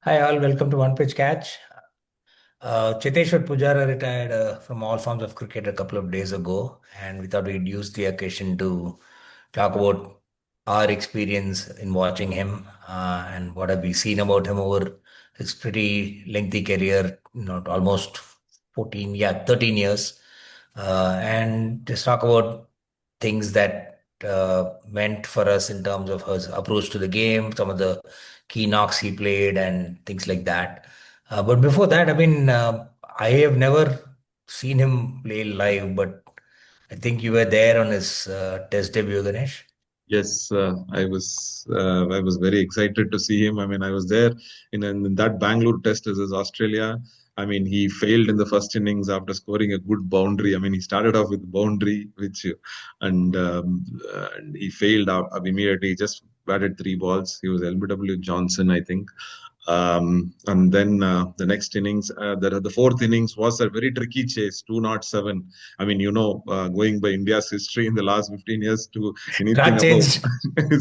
Hi all, welcome to One Pitch Catch. Cheteshwar Pujara retired from all forms of cricket a couple of days ago, and we thought we'd use the occasion to talk about our experience in watching him and what have we seen about him over his pretty lengthy career, almost 14, yeah, 13 years, and just talk about things that meant for us in terms of his approach to the game, some of the key knocks he played, and things like that. But before that, I have never seen him play live, but I think you were there on his test debut, Ganesh. Yes, I was very excited to see him. I mean, I was there in that Bangalore test as Australia. I mean, he failed in the first innings after scoring a good boundary. I mean, he started off with boundary, and he failed out immediately. He just batted three balls. He was LBW Johnson, I think. And then the next innings, the fourth innings was a very tricky chase, 207. I mean, going by India's history in the last 15 years to anything Not above. changed.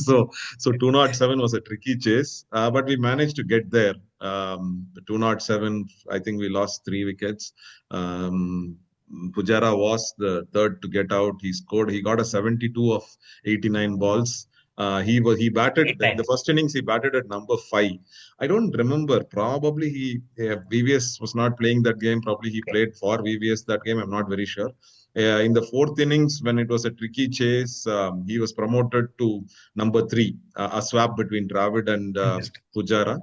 So 207 was a tricky chase, but we managed to get there. The 207, I think we lost three wickets. Um, Pujara was the third to get out. He got a 72 of 89 balls. He batted Great in the time. first innings. He batted at number five. I don't remember. Probably VVS was not playing that game. Probably he Okay. played for VVS that game. I'm not very sure. In the fourth innings, when it was a tricky chase, he was promoted to number three, a swap between Dravid and Interesting. Pujara.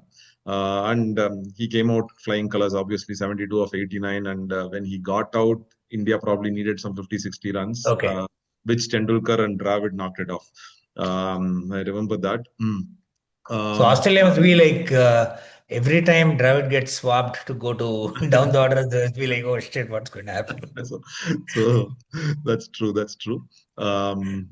And he came out flying colors, obviously 72 of 89. And when he got out, India probably needed some 50, 60 runs, Okay. which Tendulkar and Dravid knocked it off. I remember that. So Um, Australia must be like every time Dravid gets swapped to go to down the order, they'll be like, oh shit, what's going to happen? so, so that's true. That's true. Um,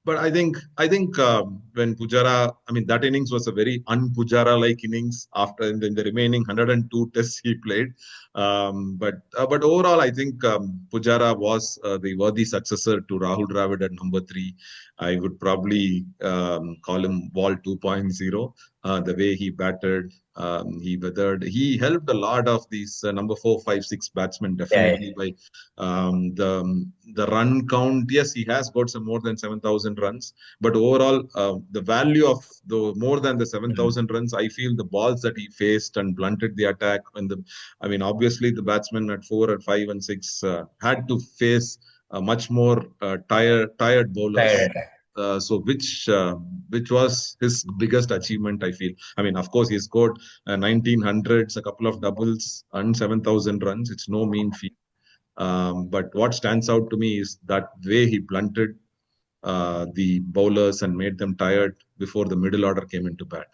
but I think when Pujara, I mean that innings was a very un-Pujara like innings after in the remaining 102 tests he played. But overall, I think Pujara was the worthy successor to Rahul Dravid at number three. I would probably call him Wall 2.0. The way he batted, he weathered. He helped a lot of these number four, five, six batsmen Yeah, definitely by the run count. Yes, he has got some more than 7,000 runs, but overall, the value of the more than the yeah. 7,000 runs, I feel the balls that he faced and blunted the attack. I mean, obviously, the batsmen at four, at five, and six had to face much more tired bowlers. Tired attack. Which was his biggest achievement, I feel. I mean, of course, he scored 1900s, a couple of doubles, and 7,000 runs. It's no mean feat. But what stands out to me is that way he blunted the bowlers and made them tired before the middle order came into bat.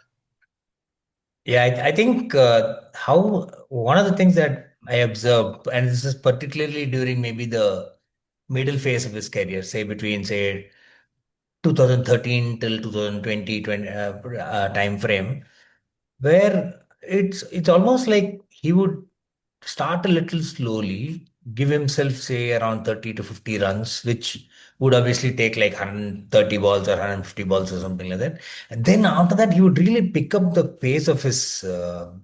Yeah, I think how one of the things that I observed, and this is particularly during maybe the middle phase of his career, say between say 2013 till 2020 time frame, where it's almost like he would start a little slowly, give himself say around 30 to 50 runs, which would obviously take like 130 balls or 150 balls or something like that. And then after that, he would really pick up the pace of his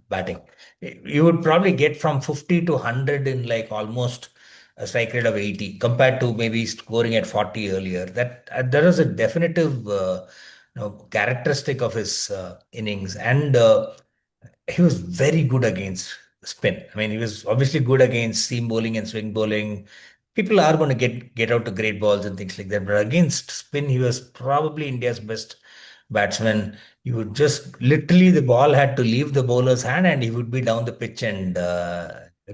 batting. You would probably get from 50 to 100 in like almost a strike rate of 80 compared to maybe scoring at 40 earlier. That is a definitive characteristic of his innings. And he was very good against spin. I mean, he was obviously good against seam bowling and swing bowling. People are going to get out to great balls and things like that. But against spin, he was probably India's best batsman. You would just literally the ball had to leave the bowler's hand and he would be down the pitch and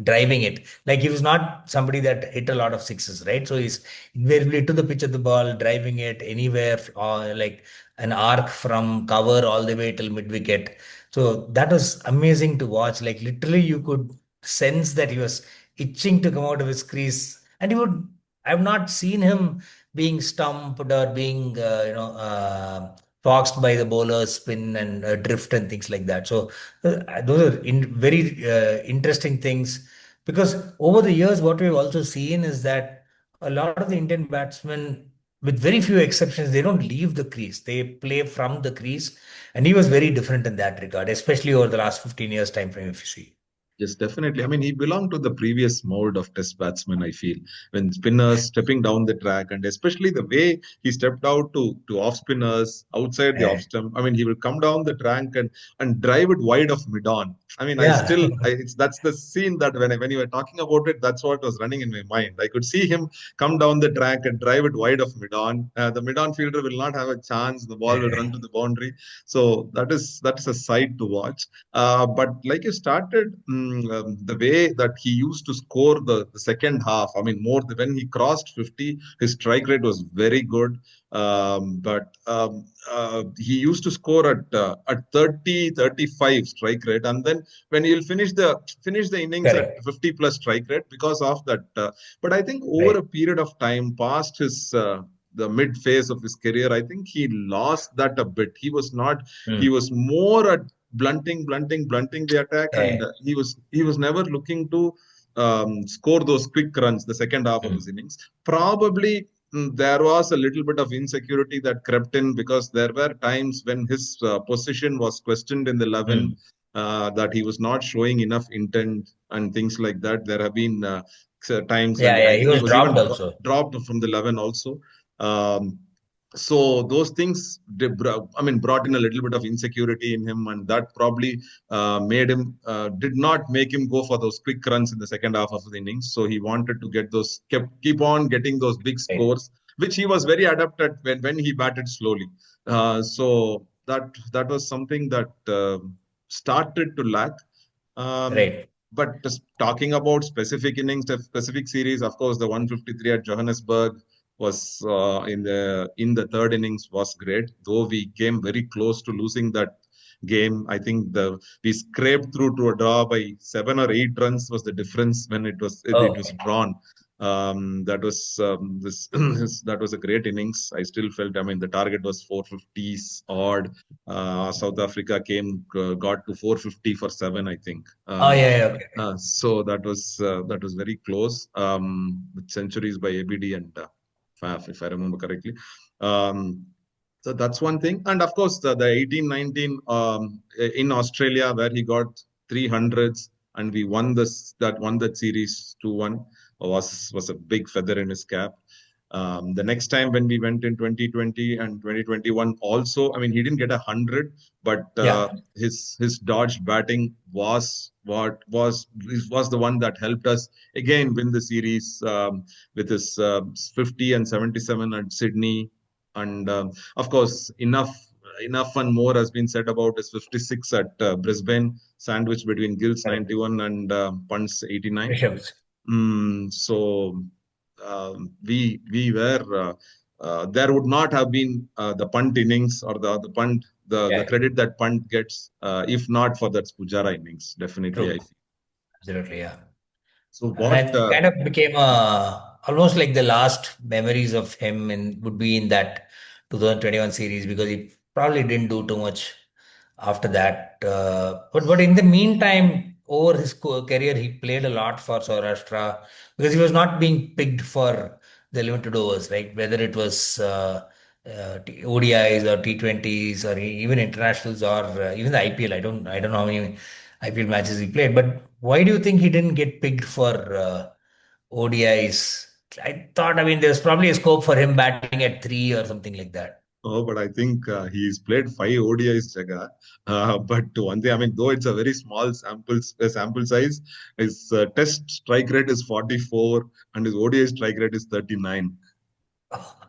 driving it. Like he was not somebody that hit a lot of sixes, right? So he's invariably to the pitch of the ball, driving it anywhere, like an arc from cover all the way till mid wicket. So that was amazing to watch. Like literally, you could sense that he was itching to come out of his crease, and he would. I've not seen him being stumped or being, foxed by the bowler's spin and drift and things like that. So those are very interesting things because over the years, what we've also seen is that a lot of the Indian batsmen. with very few exceptions, they don't leave the crease. They play from the crease. And he was very different in that regard, especially over the last 15 years time frame, if you see. Yes, definitely. I mean, he belonged to the previous mode of test batsman, I feel, when spinners stepping down the track, and especially the way he stepped out to off spinners outside the off Right. stump. I mean, he will come down the track and drive it wide of mid on. I mean, Yeah. it's that's the scene that when you were talking about it, that's what was running in my mind. I could see him come down the track and drive it wide of mid on. The mid on fielder will not have a chance. The ball will run to the boundary. So that is a sight to watch. But like you started, the way that he used to score the second half, I mean, when he crossed 50, his strike rate was very good. But he used to score at 30, 35 strike rate. And then when he'll finish the innings at Correct. 50 plus strike rate because of that. But I think over a Right. period of time, past the mid phase of his career, I think he lost that a bit. He Mm. was more at blunting the attack, and Yeah. he was never looking to score those quick runs the second half of his Mm. innings. Probably there was a little bit of insecurity that crept in because there were times when his position was questioned in the 11, Mm. that he was not showing enough intent and things like that. There have been times Yeah. when Yeah. I He think he was was even dropped also. dropped from the 11 also. Um, so those things brought in a little bit of insecurity in him, and that probably made him did not make him go for those quick runs in the second half of the innings. So he wanted to keep on getting those big Right. scores, which he was very adept at when he batted slowly. So that was something that started to lack. um, Right. but just talking about specific innings, the specific series, of course, the 153 at Johannesburg was in the third innings was great. Though we came very close to losing that game, I think the we scraped through to a draw by 7 or 8 runs was the difference when it Oh, was okay. drawn. That was that was a great innings. I still felt. I mean, the target was 450s odd. South Africa got to 450 for seven, I think. Oh, yeah. Yeah. Okay. Okay. So that was very close, with centuries by ABD and Faf, if I remember correctly. Um, so that's one thing, and of course the 1819 in Australia where he got 300s and we won that series 2-1 was a big feather in his cap. The next time when we went in 2020 and 2021 also, I mean, he didn't get 100, but Yeah. his dodged batting was the one that helped us again win the series, with his 50 and 77 at Sydney, and of course enough and more has been said about his 56 at Brisbane, sandwiched between Gill's Correct. 91 and Punt's 89. Rishabh's. So we were there would not have been the punt innings or the punt the Yeah. credit that punt gets if not for that Pujara innings. Definitely, I True. feel. Absolutely. Yeah. So And what? it kind of became almost like the last memories of him and would be in that 2021 series because he probably didn't do too much after that. But in the meantime, over his career, he played a lot for Saurashtra because he was not being picked for the limited overs, right? Whether it was ODIs or T20s or even internationals or even the IPL. I don't know how many IPL matches he played, but why do you think he didn't get picked for ODIs? I thought, I mean, there's probably a scope for him batting at three or something like that. Oh, but I think he's played 5 ODIs, Jaga. But one thing, I mean, though it's a very small sample size, his test strike rate is 44 and his ODI strike rate is 39.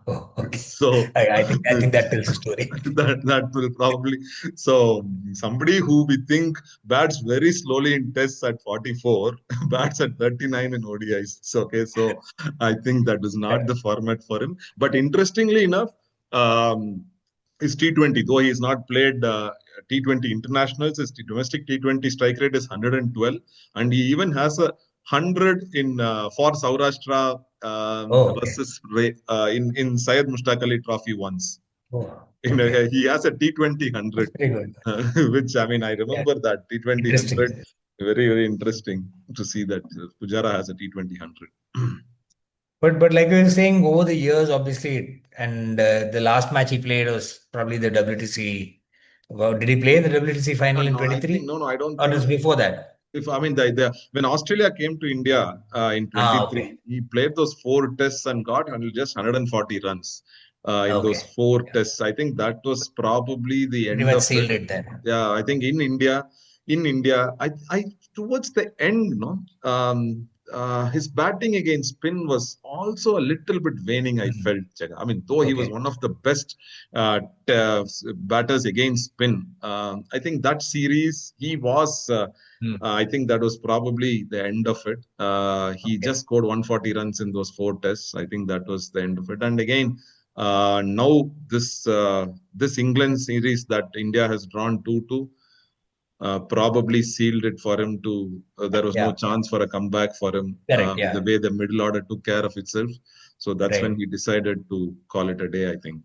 Oh, okay. So I think that tells the story. that will probably, so somebody who we think bats very slowly in tests at 44 bats at 39 in ODIs. So okay, so I think that is not the format for him. But interestingly enough, um, his T20, though he has not played T20 internationals, his domestic T20 strike rate is 112, and he even has a 100 in for Saurashtra Oh, okay. versus in Syed Mushtaq Ali Trophy once. Oh, In okay. he has a T20 100, Very good. which I mean I Yeah, remember that T20 100. interesting. Very interesting to see that Pujara has a T20 100. But like we were saying, over the years, obviously, and the last match he played was probably the WTC. Well, did he play in the WTC final in No, I think 23? no, no. I don't Or think. was before that? If I mean when Australia came to India in Ah, 23, okay. he played those four tests and got just 140 runs in those Okay. four Yeah. tests. I think that was probably the Pretty end much of it. sealed it then. Yeah, I think in India, I towards the end, no, his batting against spin was also a little bit waning. I Hmm. felt, Jaga. I mean, though he was Okay. one of the best uh, batters against spin, I think that series he was. Hmm. I think that was probably the end of it. He Okay. just scored 140 runs in those four tests. I think that was the end of it. And again, now this England series that India has drawn 2-2 probably sealed it for him to. There was no Yeah. Yeah. chance for a comeback for him Correct. with the Yeah. way the middle order took care of itself. So that's when Right. he decided to call it a day, I think.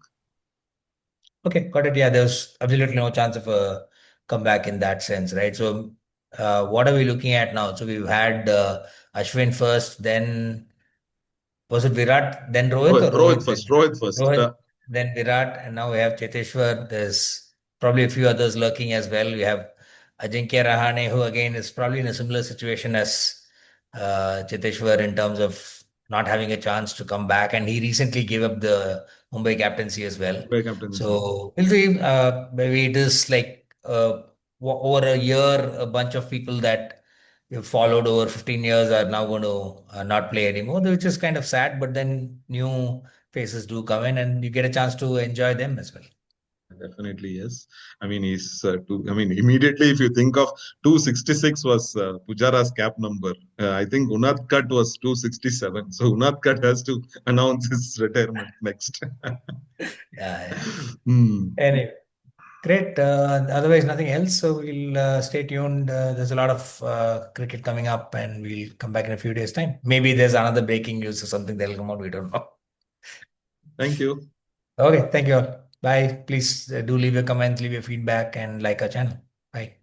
Okay. Got it. Yeah. There's absolutely no chance of a comeback in that sense, right? So, what are we looking at now? So we've had Ashwin first, then. Was it Virat, then Rohit, or Rohit Rohit, then first. Virat? Rohit first. Rohit, then Virat, and now we have Cheteshwar. There's probably a few others lurking as well. We have Ajinkya Rahane, who again is probably in a similar situation as Cheteshwar in terms of not having a chance to come back, and he recently gave up the Mumbai captaincy as well. Mumbai captaincy. So we'll see. Maybe it is like over a year, a bunch of people that you've followed over 15 years are now going to not play anymore, which is kind of sad. But then new faces do come in and you get a chance to enjoy them as well. Definitely, yes. I mean, I mean, immediately if you think of 266 was Pujara's cap number. I think Unadkat was 267. So Unadkat has to announce his retirement next. Yeah, yeah. Hmm. Anyway, great. Otherwise, nothing else. So we'll stay tuned. There's a lot of cricket coming up, and we'll come back in a few days' time. Maybe there's another breaking news or something that'll come out. We don't know. Thank you. Okay, thank you all. Bye. Please do leave your comments, leave your feedback, and like our channel. Bye.